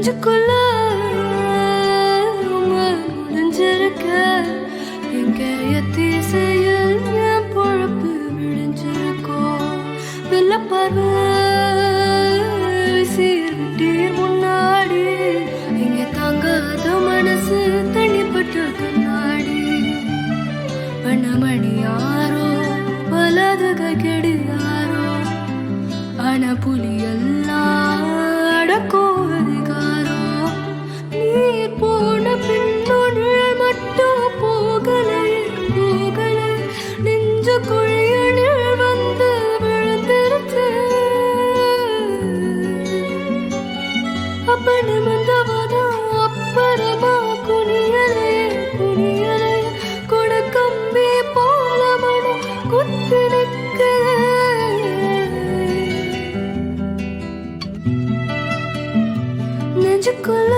நெஞ்சுக்குள்ள முடிஞ்சிருக்க எங்கேய தீசையில் என் பொழப்பு விழிஞ்சிருக்கோ வெள்ளப்பார்வை சீர்விட்டீர் முன்னாடி இங்க தாங்காத மனசு தனிப்பட்ட கண்ணாடி வண்ணமணி யாரோ வலது கடி யாரோ ஆனா புலியெல்லாம் அடக்கும் அதிகாரம் நீ போன பின்னொன்று மட்டும் போகலை போகலை நெஞ்சு குழியணில் வந்து விழுந்துருச்சு அப்ப நிமிந்தவதா அப்புறமா குனியலை குனியலை கொட கம்பி போல மனம் குத்தி நிற்க நெஞ்சுக்குள்ள